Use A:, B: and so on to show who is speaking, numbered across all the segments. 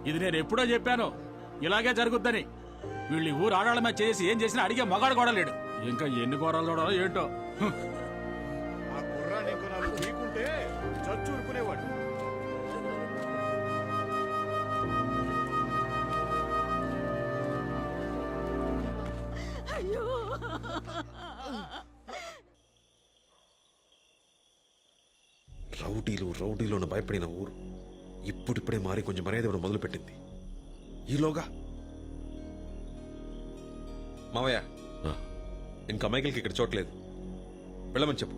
A: ఇది నేను ఎప్పుడో చెప్పాను ఇలాగే జరుగుద్దని. వీళ్ళు ఊరు ఆడాళ్ళ చేసి ఏం చేసినా అడిగే మగాడు కూడా లేడు. ఇంకా ఎన్ని ఘోరాలు చూడాలో ఏంటో.
B: రౌడీలోను భయపడిన ఊరు ఇప్పుడిప్పుడే మారి కొంచెం మర్యాద ఇవ్వడం మొదలుపెట్టింది. ఈలోగా మావయ్య ఇంకా మైకిల్కి ఇక్కడ చోట్లేదు, వెళ్ళమని చెప్పు.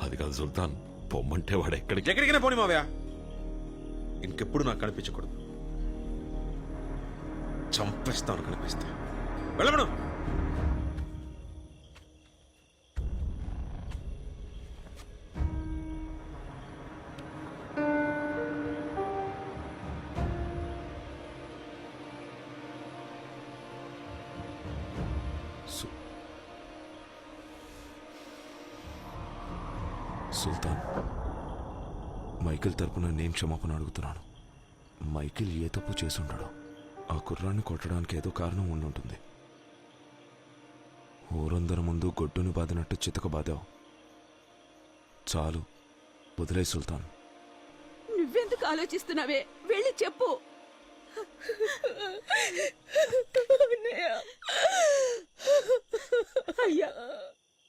C: అది కాదు సుల్తాన్, పొమ్మంటే వాడు
B: ఎక్కడికైనా పోనీ మావయ్య, ఇంకెప్పుడు నాకు కనిపించకూడదు. చంపేస్తాను కనిపిస్తే. వెళ్ళమను.
C: సుల్తాన్, మైకిల్ తరపున నేను క్షమాపణ అడుగుతున్నాను. మైకిల్ ఏ తప్పు చేసుంటాడో. ఆ కుర్రాన్ని కొట్టడానికి ఏదో కారణం ఉండుంటుంది. ఊరందరి ముందు గొడ్డును బాదినట్టు చితక బాదావు. చాలు, వదిలే సుల్తాన్.
D: నువ్వెందుకు ఆలోచిస్తున్నావే? వెళ్ళి చెప్పు. అయ్యా,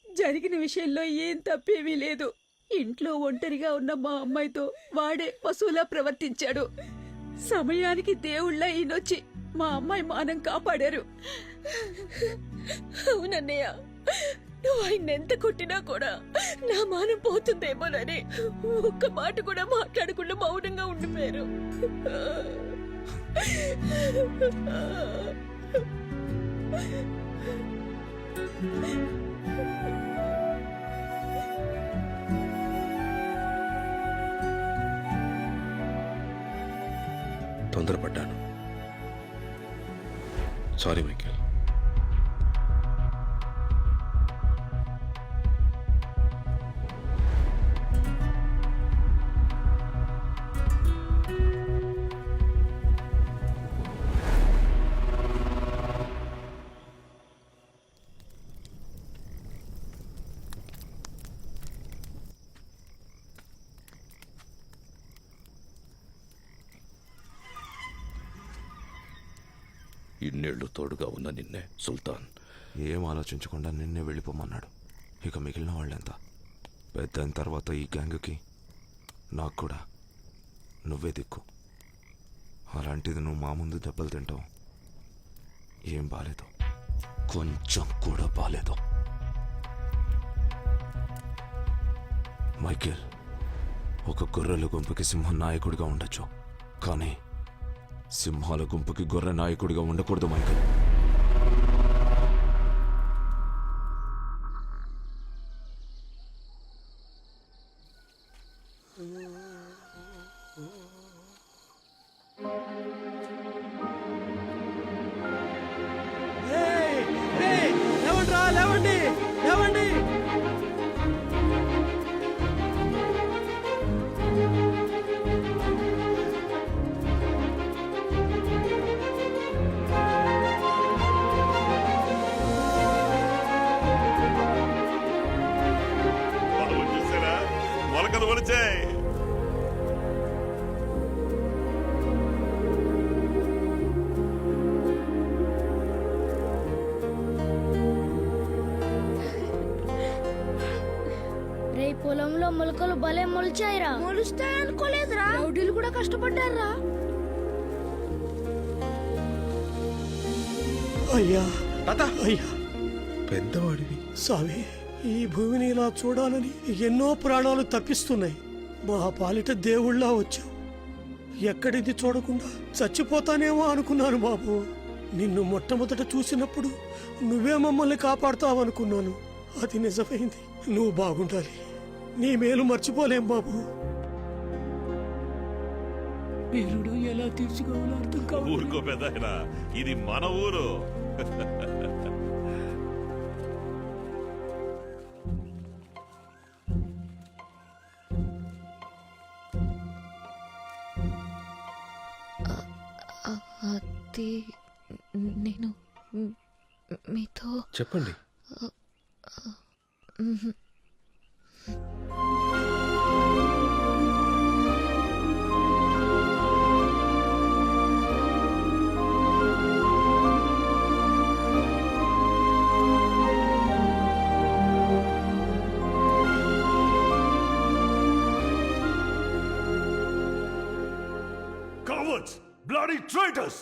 D: జరిగిన విషయంలో ఏం తప్పేమీ లేదు. ఇంట్లో ఒంటరిగా ఉన్న మా అమ్మాయితో వాడే పశువులా ప్రవర్తించాడు. సమయానికి దేవుళ్ళ ఈయనొచ్చి మా అమ్మాయి మానం కాపాడారు. అవునన్నయ్య, నువ్వు ఆయన ఎంత కొట్టినా కూడా నా మానం పోతుందేమోనని ఒక్క మాట కూడా మాట్లాడకుండా మౌనంగా ఉండిపోయారు.
B: తొందరపడ్డాను. Sorry Michael.
C: ఇన్నేళ్లు తోడుగా ఉన్న నిన్నే సుల్తాన్ ఏం ఆలోచించకుండా నిన్నే వెళ్ళిపోమన్నాడు. ఇక మిగిలిన వాళ్ళెంత? పెద్దయిన తర్వాత ఈ గ్యాంగ్కి నాకు కూడా నువ్వే దిక్కు. అలాంటిది నువ్వు మా ముందు దెబ్బలు తింటావు. ఏం బాలేదు, కొంచెం కూడా బాలేదు. మైకేల్, ఒక గొర్రెల గుంపుకి సింహం నాయకుడిగా ఉండొచ్చు, కానీ సింహాల గుంపుకి గొర్రె నాయకుడిగా ఉండకూడదు మైకేల్.
E: చప్పట్లు కొలిచాయి.
F: రే పొలంలో మొలకలు భలే మొలిచాయిరా. మొలుస్తాయి అనుకోలేదురా. రౌడీలు కూడా కష్టపడ్డారా.
G: అయ్యా
B: తాత
G: అయ్యా
B: పెద్దవాడివి.
G: స్వామి, ఈ భూమిని ఇలా చూడాలని ఎన్నో ప్రాణాలు తప్పిస్తున్నాయి. మా పాలిట దేవుళ్ళా వచ్చావు. ఎక్కడిది చూడకుండా చచ్చిపోతానేమో అనుకున్నాను బాబు. నిన్ను మొట్టమొదట చూసినప్పుడు నువ్వే మమ్మల్ని కాపాడుతావనుకున్నాను. అది నిజమైంది. నువ్వు బాగుండాలి. నీ మేలు మర్చిపోలేం బాబు. పేరుడు ఎలా తీర్చుకోవాలో అర్థం కాదు.
E: ఊరుకో పెద్దాయనా, ఇది మన ఊరు.
H: అది నేను మీతో
B: చెప్పండి.
I: Cowards! Bloody traitors!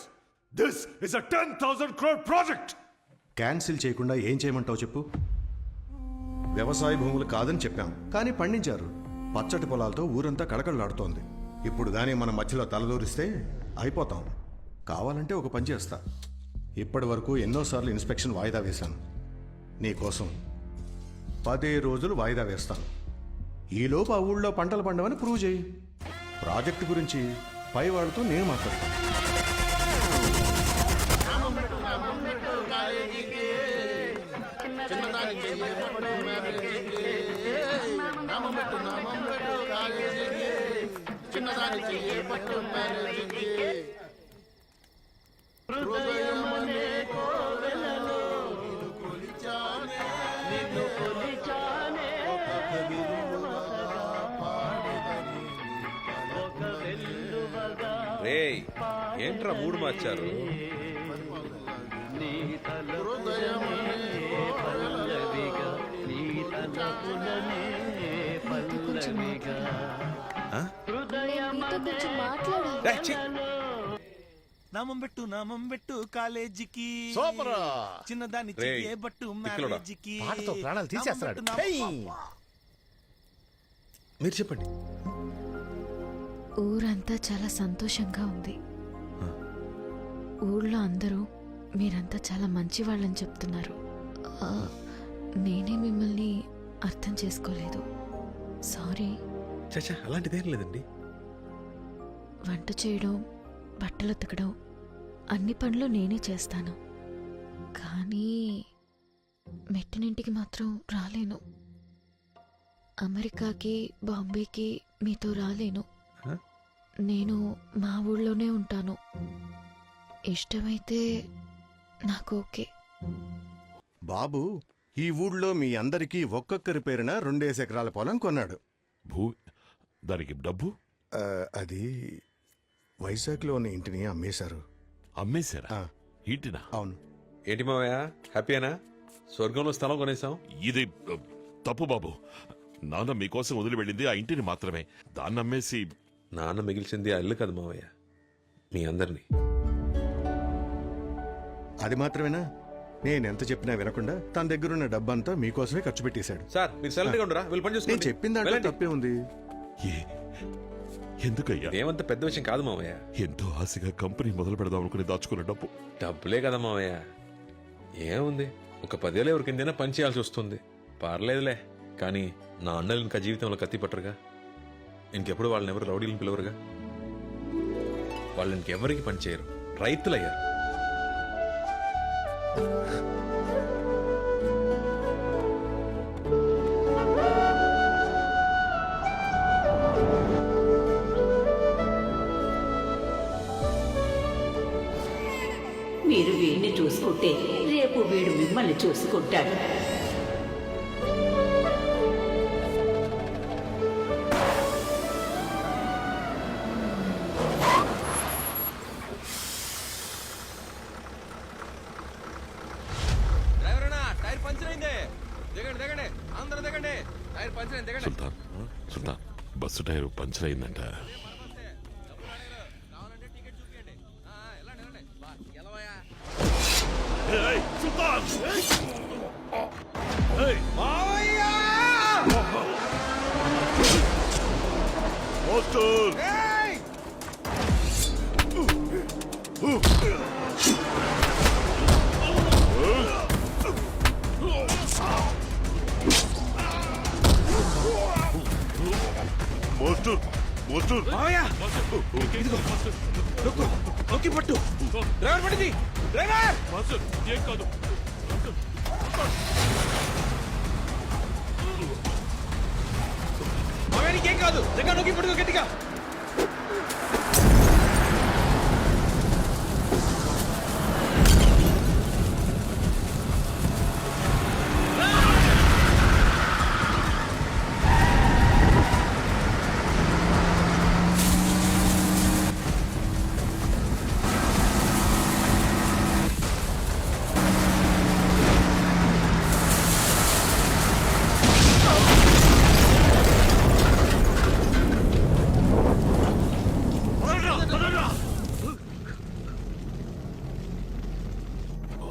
I: This is a 10,000 crore project!
J: Cancel చేయకుండా ఏం చేయమంటావు చెప్పు. వ్యవసాయ భూములు కాదని చెప్పాం, కానీ పండించారు. పచ్చటి పొలాలతో ఊరంతా కళకళలాడుతోంది. ఇప్పుడు గానీ మన మధ్యలో తలదూరిస్తే అయిపోతాం. కావాలంటే ఒక పని చేస్తా. ఇప్పటి వరకు ఎన్నోసార్లు ఇన్స్పెక్షన్ వాయిదా వేశాను. నీకోసం 10 రోజులు వాయిదా వేస్తాను. ఈలోపు ఆ ఊళ్ళో పంటలు పండవని ప్రూవ్ చేయి. ప్రాజెక్టు గురించి పై వాళ్ళతో నేను మాట్లాడతాను.
B: రేయ్, ఏంట్రా మూడు మార్చారు? రేయ్, ఛీ!
K: నామం పెట్టు కాలేజీకి
I: సూపరా!
K: చిన్నదాన్ని
B: రేయ్,
K: చెయ్యే బట్టు
B: తిక్కలోడా.
K: మ్యారేజీకి
I: పాటతో ప్రాణాలు తీసేస్తున్నాడు.
B: మీరు చెప్పండి.
H: ఊరంతా చాలా సంతోషంగా ఉంది. ఊళ్ళో అందరూ మీరంతా చాలా మంచి వాళ్ళని చెప్తున్నారు. నేనే మిమ్మల్ని అర్థం చేసుకోలేదు. సారీ.
B: చచ్చా, అలాంటిదేం లేదండి.
H: వంట చేయడం, బట్టలు ఉతకడం, అన్ని పనులు నేనే చేస్తాను. కానీ మెట్టినింటికి మాత్రం రాలేను. అమెరికాకి, బాంబేకి మీతో రాలేను. నేను మా ఊళ్ళోనే ఉంటాను. ఇష్టమైతే నాకు ఓకే.
J: బాబు ఈ ఊళ్ళో మీ అందరికీ ఒక్కొక్కరి పేరున 2 ఎకరాల పొలం కొన్నాడు.
E: దానికి డబ్బు
J: అది వైజాగ్లో ఉన్న ఇంటిని అమ్మేశారు.
E: అమ్మేశారా?
J: ఆ.
E: ఇంటినా?
J: అవును.
B: ఏంటి మావయ్య, హ్యాపీయేనా? స్వర్గంలో స్థలం కొనేసాం.
E: ఇది తప్పు బాబు. నాన్న మీకోసం వదిలి వెళ్ళింది ఆ ఇంటిని మాత్రమే. దాన్ని అమ్మేసి
B: నాన్న మిగిల్చింది ఆ ఇల్లు కదా మావయ్య, మీ అందరినీ.
J: అది మాత్రమేనా? నేనెంత చెప్పినా వినకుండా తన దగ్గరున్న డబ్బంతా మీకోసమే ఖర్చు పెట్టేశాడు.
B: సార్, మీరు సైలెంట్గా ఉండరా? వీళ్ళు పని
J: నేను
B: చూసుకోండి.
J: చెప్పిన దాంట్లో
B: వెళ్ళండి.
J: తప్పే ఉంది.
E: ఎందుకయ్యా?
B: ఏమంత పెద్ద విషయం కాదు మావయ్య.
E: ఎంతో ఆశగా కంపెనీ మొదలు పెడదాం అనుకుని దాచుకున్న డబ్బు.
B: డబ్బులే కదా మావయ్య, ఏముంది? ఒక 10 ఏళ్ళు ఎవరికిందైనా పని చేయాల్సి వస్తుంది. పర్లేదులే. కానీ నా అన్నలు ఇంకా జీవితంలో కత్తి పట్టరుగా. ఇంకెప్పుడు వాళ్ళని ఎవరు రౌడీలను పిలవరుగా. వాళ్ళు ఇంకెవరికి పని చేయరు, రైతులయ్యారు.
D: మీరు వీడిని చూసుకుంటే రేపు వీడు మిమ్మల్ని చూసుకుంటాడు.
E: సుల్తాన్ సుల్తాన్ బస్సు టైర్ పంచర్ అయిందంట. ఏయ్, సుల్తాన్! ఏయ్! మాస్టర్! మాస్టర్ మాస్టర్
K: నొక్కి పట్టు డ్రైవర్ పడింది డ్రైవర్
E: మాస్టర్ ఏం కాదు.
K: మామయ్య నీకేం కాదు దగ్గర నొక్కి పట్టుకో గట్టిగా